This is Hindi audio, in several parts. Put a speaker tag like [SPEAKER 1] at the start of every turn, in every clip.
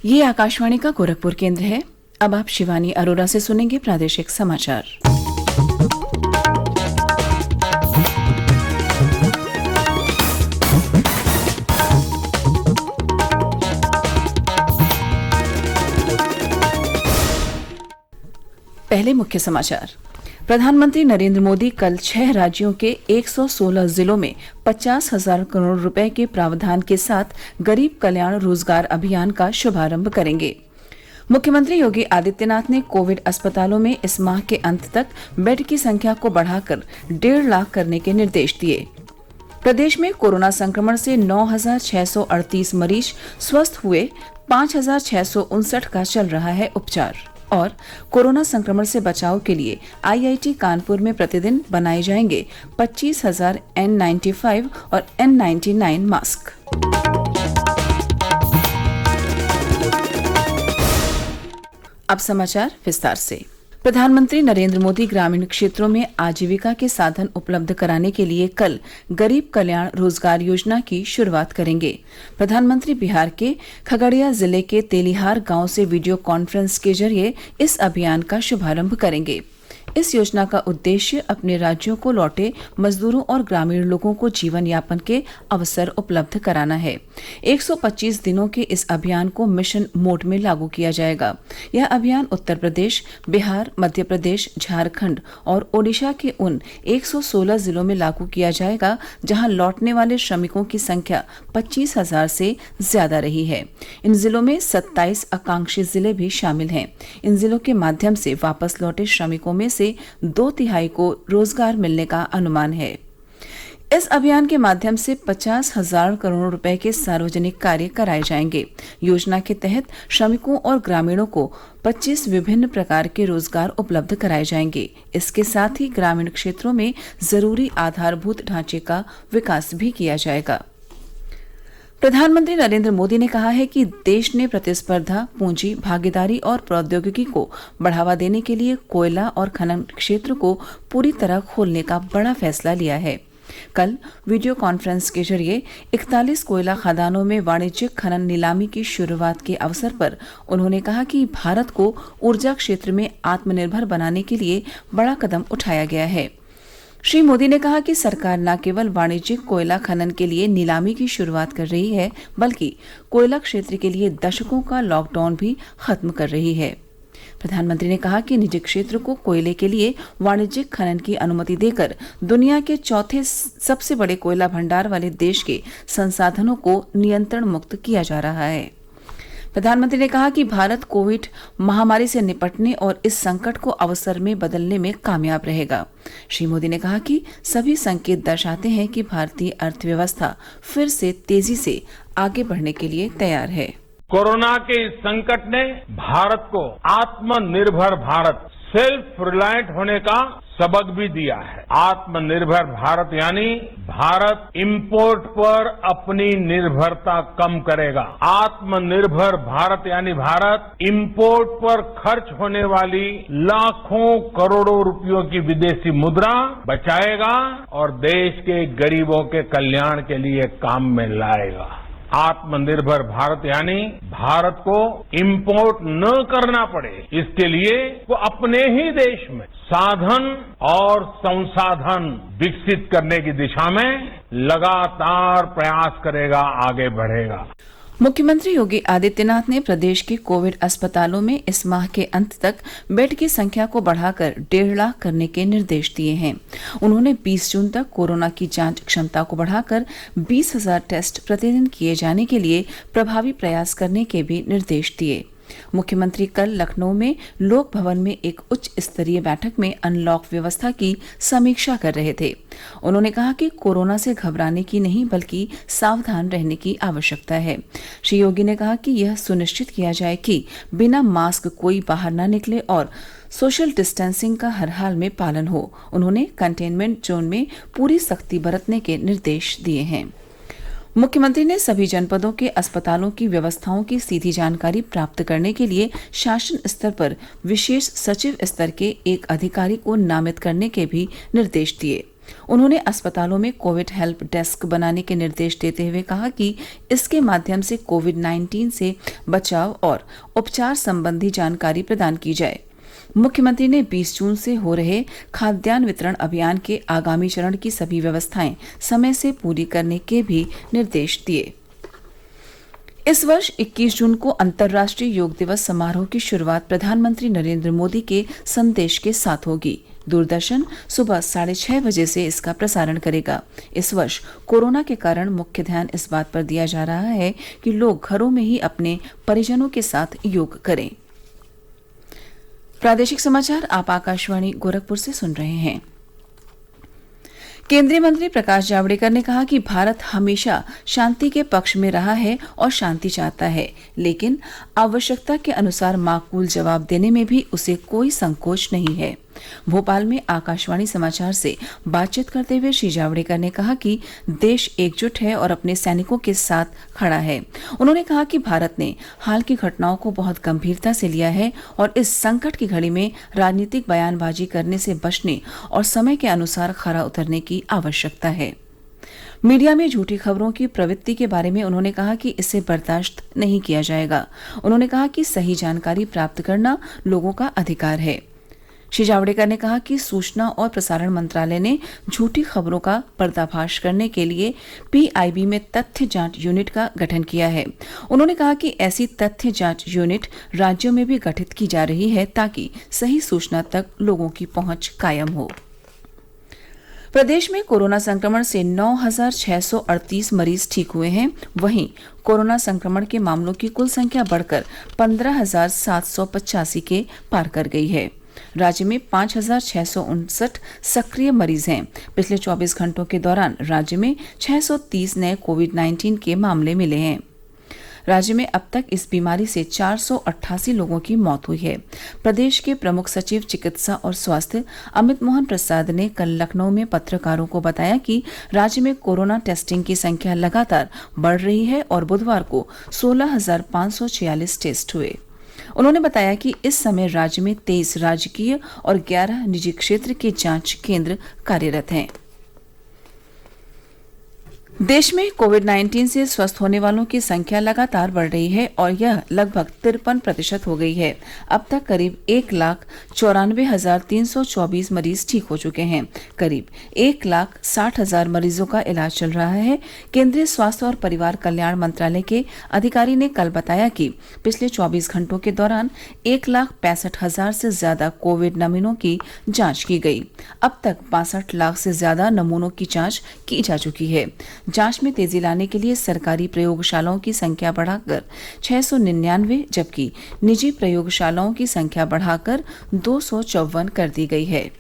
[SPEAKER 1] ये आकाशवाणी का गोरखपुर केंद्र है। अब आप शिवानी अरोरा से सुनेंगे प्रादेशिक समाचार। पहले मुख्य समाचार। प्रधानमंत्री नरेंद्र मोदी कल 6 राज्यों के 116 जिलों में 50,000 करोड़ रुपए के प्रावधान के साथ गरीब कल्याण रोजगार अभियान का शुभारंभ करेंगे। मुख्यमंत्री योगी आदित्यनाथ ने कोविड अस्पतालों में इस माह के अंत तक बेड की संख्या को बढ़ाकर 1.5 लाख करने के निर्देश दिए। प्रदेश में कोरोना संक्रमण से 9,638 मरीज स्वस्थ हुए, 5,659 का चल रहा है उपचार। और कोरोना संक्रमण से बचाव के लिए आईआईटी कानपुर में प्रतिदिन बनाए जाएंगे 25,000 N95 और N99 मास्क। अब समाचार विस्तार से। प्रधानमंत्री नरेंद्र मोदी ग्रामीण क्षेत्रों में आजीविका के साधन उपलब्ध कराने के लिए कल गरीब कल्याण रोजगार योजना की शुरुआत करेंगे। प्रधानमंत्री बिहार के खगड़िया जिले के तेलिहार गांव से वीडियो कॉन्फ्रेंस के जरिए इस अभियान का शुभारंभ करेंगे। इस योजना का उद्देश्य अपने राज्यों को लौटे मजदूरों और ग्रामीण लोगों को जीवन यापन के अवसर उपलब्ध कराना है। 125 दिनों के इस अभियान को मिशन मोड में लागू किया जाएगा। यह अभियान उत्तर प्रदेश, बिहार, मध्य प्रदेश, झारखंड और ओडिशा के उन 116 जिलों में लागू किया जाएगा जहां लौटने वाले श्रमिकों की संख्या 25,000 से ज्यादा रही है। इन जिलों में 27 आकांक्षी जिले भी शामिल हैं। इन जिलों के माध्यम से वापस लौटे श्रमिकों में से 2/3 को रोजगार मिलने का अनुमान है। इस अभियान के माध्यम से 50,000 करोड़ रुपए के सार्वजनिक कार्य कराए जाएंगे। योजना के तहत श्रमिकों और ग्रामीणों को 25 विभिन्न प्रकार के रोजगार उपलब्ध कराए जाएंगे। इसके साथ ही ग्रामीण क्षेत्रों में जरूरी आधारभूत ढांचे का विकास भी किया जाएगा। प्रधानमंत्री नरेंद्र मोदी ने कहा है कि देश ने प्रतिस्पर्धा, पूंजी, भागीदारी और प्रौद्योगिकी को बढ़ावा देने के लिए कोयला और खनन क्षेत्र को पूरी तरह खोलने का बड़ा फैसला लिया है। कल वीडियो कॉन्फ्रेंस के जरिए 41 कोयला खदानों में वाणिज्यिक खनन नीलामी की शुरुआत के अवसर पर उन्होंने कहा कि भारत को ऊर्जा क्षेत्र में आत्मनिर्भर बनाने के लिए बड़ा कदम उठाया गया है। श्री मोदी ने कहा कि सरकार न केवल वाणिज्यिक कोयला खनन के लिए नीलामी की शुरुआत कर रही है, बल्कि कोयला क्षेत्र के लिए दशकों का लॉकडाउन भी खत्म कर रही है। प्रधानमंत्री ने कहा कि निजी क्षेत्र को कोयले के लिए वाणिज्यिक खनन की अनुमति देकर दुनिया के चौथे सबसे बड़े कोयला भंडार वाले देश के संसाधनों को नियंत्रण मुक्त किया जा रहा है। प्रधानमंत्री ने कहा कि भारत कोविड महामारी से निपटने और इस संकट को अवसर में बदलने में कामयाब रहेगा। श्री मोदी ने कहा कि सभी संकेत दर्शाते हैं कि भारतीय अर्थव्यवस्था फिर से तेजी से आगे बढ़ने के लिए तैयार है।
[SPEAKER 2] कोरोना के इस संकट ने भारत को आत्मनिर्भर भारत, सेल्फ रिलायंट होने का सबक भी दिया है। आत्मनिर्भर भारत यानी भारत इंपोर्ट पर अपनी निर्भरता कम करेगा। आत्मनिर्भर भारत यानी भारत इंपोर्ट पर खर्च होने वाली लाखों करोड़ों रुपयों की विदेशी मुद्रा बचाएगा और देश के गरीबों के कल्याण के लिए काम में लाएगा। आत्मनिर्भर भारत यानी भारत को इंपोर्ट न करना पड़े, इसके लिए वो अपने ही देश में साधन और संसाधन विकसित करने की दिशा में लगातार प्रयास करेगा, आगे बढ़ेगा।
[SPEAKER 1] मुख्यमंत्री योगी आदित्यनाथ ने प्रदेश के कोविड अस्पतालों में इस माह के अंत तक बेड की संख्या को बढ़ाकर 1.5 लाख करने के निर्देश दिए हैं। उन्होंने 20 जून तक कोरोना की जांच क्षमता को बढ़ाकर 20,000 टेस्ट प्रतिदिन किए जाने के लिए प्रभावी प्रयास करने के भी निर्देश दिए। मुख्यमंत्री कल लखनऊ में लोक भवन में एक उच्च स्तरीय बैठक में अनलॉक व्यवस्था की समीक्षा कर रहे थे। उन्होंने कहा कि कोरोना से घबराने की नहीं बल्कि सावधान रहने की आवश्यकता है। श्री योगी ने कहा कि यह सुनिश्चित किया जाए कि बिना मास्क कोई बाहर न निकले और सोशल डिस्टेंसिंग का हर हाल में पालन हो। उन्होंने कंटेनमेंट जोन में पूरी सख्ती बरतने के निर्देश दिए हैं। मुख्यमंत्री ने सभी जनपदों के अस्पतालों की व्यवस्थाओं की सीधी जानकारी प्राप्त करने के लिए शासन स्तर पर विशेष सचिव स्तर के एक अधिकारी को नामित करने के भी निर्देश दिए। उन्होंने अस्पतालों में कोविड हेल्प डेस्क बनाने के निर्देश देते हुए कहा कि इसके माध्यम से कोविड-19 से बचाव और उपचार संबंधी जानकारी प्रदान की जाए। मुख्यमंत्री ने 20 जून से हो रहे खाद्यान्न वितरण अभियान के आगामी चरण की सभी व्यवस्थाएं समय से पूरी करने के भी निर्देश दिए। इस वर्ष 21 जून को अंतर्राष्ट्रीय योग दिवस समारोह की शुरुआत प्रधानमंत्री नरेंद्र मोदी के संदेश के साथ होगी। दूरदर्शन सुबह 6:30 बजे से इसका प्रसारण करेगा। इस वर्ष कोरोना के कारण मुख्य ध्यान इस बात पर दिया जा रहा है कि लोग घरों में ही अपने परिजनों के साथ योग करें। प्रादेशिक समाचार आप आकाशवाणी गोरखपुर से सुन रहे हैं। केंद्रीय मंत्री प्रकाश जावड़ेकर ने कहा कि भारत हमेशा शांति के पक्ष में रहा है और शांति चाहता है, लेकिन आवश्यकता के अनुसार माकूल जवाब देने में भी उसे कोई संकोच नहीं है। भोपाल में आकाशवाणी समाचार से बातचीत करते हुए श्री जावड़ेकर ने कहा कि देश एकजुट है और अपने सैनिकों के साथ खड़ा है। उन्होंने कहा कि भारत ने हाल की घटनाओं को बहुत गंभीरता से लिया है और इस संकट की घड़ी में राजनीतिक बयानबाजी करने से बचने और समय के अनुसार खरा उतरने की आवश्यकता है। मीडिया में झूठी खबरों की प्रवृत्ति के बारे में उन्होंने कहा कि इसे बर्दाश्त नहीं किया जाएगा। उन्होंने कहा कि सही जानकारी प्राप्त करना लोगों का अधिकार है। श्री जावड़ेकर ने कहा कि सूचना और प्रसारण मंत्रालय ने झूठी खबरों का पर्दाफाश करने के लिए पीआईबी में तथ्य जांच यूनिट का गठन किया है। उन्होंने कहा कि ऐसी तथ्य जांच यूनिट राज्यों में भी गठित की जा रही है ताकि सही सूचना तक लोगों की पहुंच कायम हो। प्रदेश में कोरोना संक्रमण से 9,638 मरीज ठीक हुए हैं। वहीं कोरोना संक्रमण के मामलों की कुल संख्या बढ़कर 15,785 के पार कर गई है। राज्य में 5,659 सक्रिय मरीज हैं। पिछले 24 घंटों के दौरान राज्य में 630 नए कोविड-19 के मामले मिले हैं। राज्य में अब तक इस बीमारी से 488 लोगों की मौत हुई है। प्रदेश के प्रमुख सचिव चिकित्सा और स्वास्थ्य अमित मोहन प्रसाद ने कल लखनऊ में पत्रकारों को बताया कि राज्य में कोरोना टेस्टिंग की संख्या लगातार बढ़ रही है और बुधवार को 16,546 टेस्ट हुए। उन्होंने बताया कि इस समय राज्य में 23 राजकीय और 11 निजी क्षेत्र के जांच केंद्र कार्यरत हैं। देश में कोविड-19 से स्वस्थ होने वालों की संख्या लगातार बढ़ रही है और यह लगभग 53% हो गई है। अब तक करीब 1,94,324 मरीज ठीक हो चुके हैं। करीब 1,60,000 मरीजों का इलाज चल रहा है। केंद्रीय स्वास्थ्य और परिवार कल्याण मंत्रालय के अधिकारी ने कल बताया कि पिछले 24 घंटों के दौरान 1,65,000 से ज्यादा कोविड नमूनों की जांच की गई। अब तक 62 लाख से ज्यादा नमूनों की जांच की जा चुकी है। जांच में तेजी लाने के लिए सरकारी प्रयोगशालाओं की संख्या बढ़ाकर 699 जबकि निजी प्रयोगशालाओं की संख्या बढ़ाकर 254 कर दी गई है।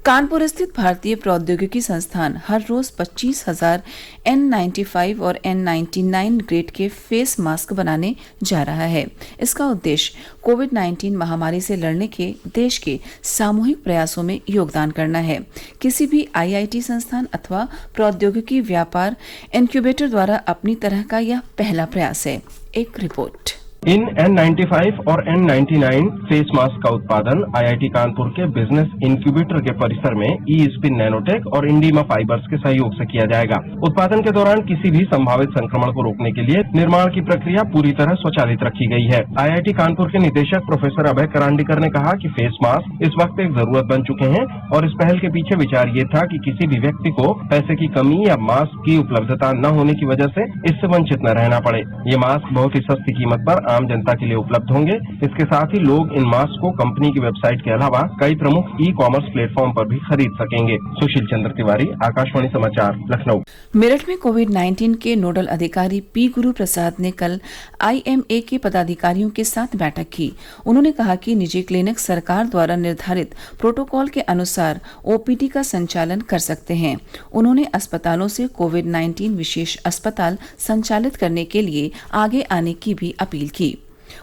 [SPEAKER 1] कानपुर स्थित भारतीय प्रौद्योगिकी संस्थान हर रोज 25,000 N95 और N99 ग्रेड के फेस मास्क बनाने जा रहा है। इसका उद्देश्य कोविड-19 महामारी से लड़ने के देश के सामूहिक प्रयासों में योगदान करना है। किसी भी IIT संस्थान अथवा प्रौद्योगिकी व्यापार इनक्यूबेटर द्वारा अपनी तरह का यह पहला प्रयास है। एक रिपोर्ट।
[SPEAKER 3] इन N95 और N99 फेस मास्क का उत्पादन IIT कानपुर के बिजनेस इंक्यूबेटर के परिसर में ई-स्पिन नैनोटेक और इंडीमा फाइबर्स के सहयोग से किया जाएगा। उत्पादन के दौरान किसी भी संभावित संक्रमण को रोकने के लिए निर्माण की प्रक्रिया पूरी तरह स्वचालित रखी गई है। IIT कानपुर के निदेशक प्रोफेसर अभय करांडीकर ने कहा कि फेस मास्क इस वक्त एक जरूरत बन चुके हैं और इस पहल के पीछे विचार ये था कि किसी भी व्यक्ति को पैसे की कमी या मास्क की उपलब्धता न होने की वजह से इससे वंचित न रहना पड़े। ये मास्क बहुत ही सस्ती कीमत पर आम जनता के लिए उपलब्ध होंगे। इसके साथ ही लोग इन मास्क को कंपनी की वेबसाइट के अलावा कई प्रमुख ई-कॉमर्स प्लेटफॉर्म पर भी खरीद सकेंगे। सुशील चंद्र तिवारी, आकाशवाणी समाचार, लखनऊ।
[SPEAKER 1] मेरठ में कोविड-19 के नोडल अधिकारी पी गुरु प्रसाद ने कल IMA के पदाधिकारियों के साथ बैठक की। उन्होंने कहा कि निजी क्लिनिक सरकार द्वारा निर्धारित प्रोटोकॉल के अनुसार OPD का संचालन कर सकते हैं। उन्होंने अस्पतालों से कोविड-19 विशेष अस्पताल संचालित करने के लिए आगे आने की भी अपील की।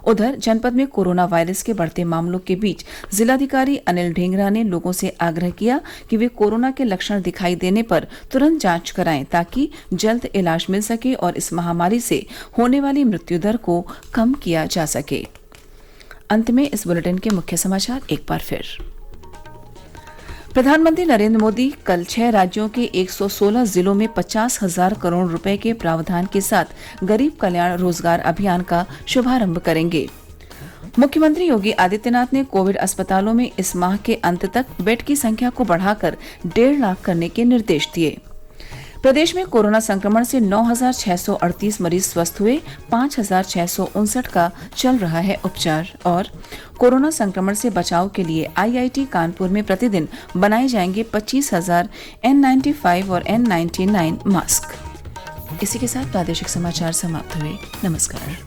[SPEAKER 1] उधर जनपद में कोरोना वायरस के बढ़ते मामलों के बीच जिलाधिकारी अनिल ढींगरा ने लोगों से आग्रह किया कि वे कोरोना के लक्षण दिखाई देने पर तुरंत जांच कराएं ताकि जल्द इलाज मिल सके और इस महामारी से होने वाली मृत्यु दर को कम किया जा सके। अंत में इस बुलेटिन के मुख्य समाचार एक बार फिर। प्रधानमंत्री नरेंद्र मोदी कल 6 राज्यों के 116 जिलों में 50,000 करोड़ रुपए के प्रावधान के साथ गरीब कल्याण रोजगार अभियान का शुभारंभ करेंगे। मुख्यमंत्री योगी आदित्यनाथ ने कोविड अस्पतालों में इस माह के अंत तक बेड की संख्या को बढ़ाकर 1.5 लाख करने के निर्देश दिए। प्रदेश में कोरोना संक्रमण से 9,638 मरीज स्वस्थ हुए, 5,659 का चल रहा है उपचार। और कोरोना संक्रमण से बचाव के लिए IIT कानपुर में प्रतिदिन बनाए जाएंगे 25,000 N95 और N99 मास्क। इसी के साथ प्रादेशिक समाचार समाप्त हुए। नमस्कार।